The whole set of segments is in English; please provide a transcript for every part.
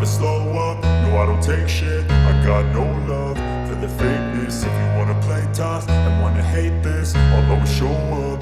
slow up, no I don't take shit. I got no love for the fakeness. If you wanna play tough and wanna hate this, I'll always show up.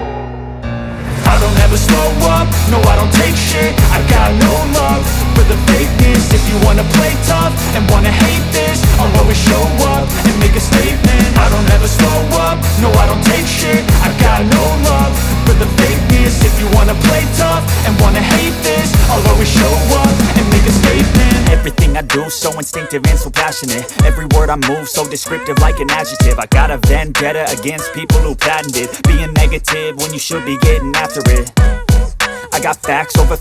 I don't ever slow up, no I don't take shit. I got no love for the fakeness. If you wanna play tough and wanna hate this, I'll always show up and make a statement. I don't ever slow up, no I don't take shit. I got no love for the fakeness. If you wanna play tough and wanna hate this, I'll always show up and make a statement. Everything I do so instinctive and so passionate. Every word I move so descriptive like an adjective. I got a vendetta against people who patented being negative when you should be getting after it. I got facts over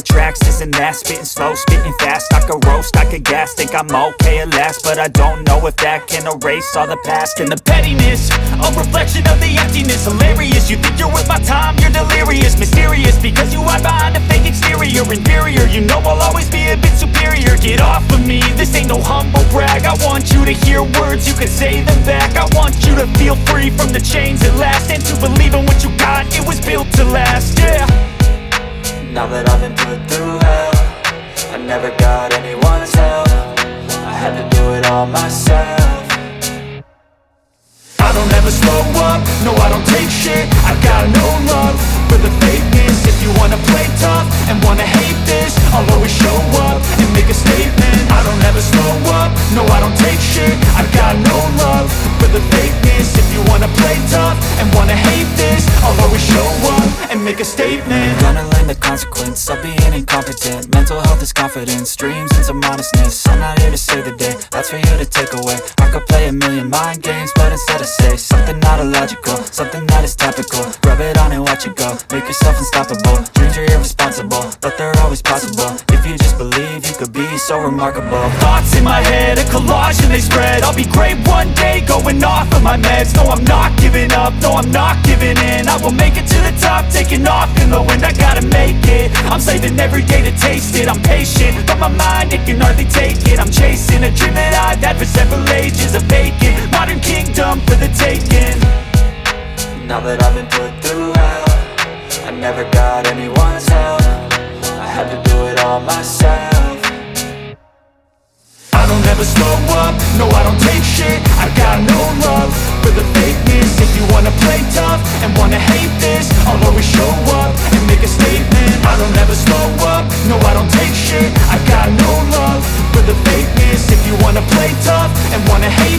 tracks, this and that. Spitting slow, spitting fast, I could roast, I could gas. Think I'm okay at last, but I don't know if that can erase all the past. And the pettiness, a reflection of the emptiness. Hilarious, you think you're worth my time, you're delirious. Mysterious, because you hide behind a fake exterior. Inferior, you know I'll always be a bit superior. Get off of me, this ain't no humble brag. I want you to hear words, you can say them back. I want you to feel free from the chains at last, and to believe in what you got, it was built to last, yeah. Now that I've been put through hell, I never got anyone's help. I had to do it all myself. I don't ever slow up, no I don't take shit. I got no love for the fakeness. If you wanna play tough and wanna hate this, I'll always show up and make a statement. I don't ever slow up, no I don't take shit. I got no love for the fakeness. If you wanna play tough and wanna hate this, I'll always show up and make a statement. Gonna learn the consequence of being incompetent. Mental health is confidence, dreams and some honestness. I'm not here to save the day, that's for you to take away. I could play a million mind games, but instead I say something not illogical, something that is topical. Rub it on and watch it go, make yourself unstoppable. Dreams are irresponsible, but they're always possible. If you just believe, you could be so remarkable. Thoughts in my head, a collage and they spread. I'll be great one day, going off of my meds. No, I'm not giving up, no, I'm not giving in. I will make it to the top, taking off in the wind. I gotta make it, I'm saving every day to taste it. I'm patient, but my mind, it can hardly take it. I'm chasing a dream that I've had for several ages. A vacant, modern kingdom for the taking. Now that I've been put through hell, I never got anyone's help. I had to do it all myself. I don't ever slow up, no I don't take shit. I got no love for the fakeness. If you wanna play tough and wanna hate this, I'll always show up and make a statement. I don't ever slow up, no I don't take shit. I got no love for the fakeness. If you wanna play tough and wanna hate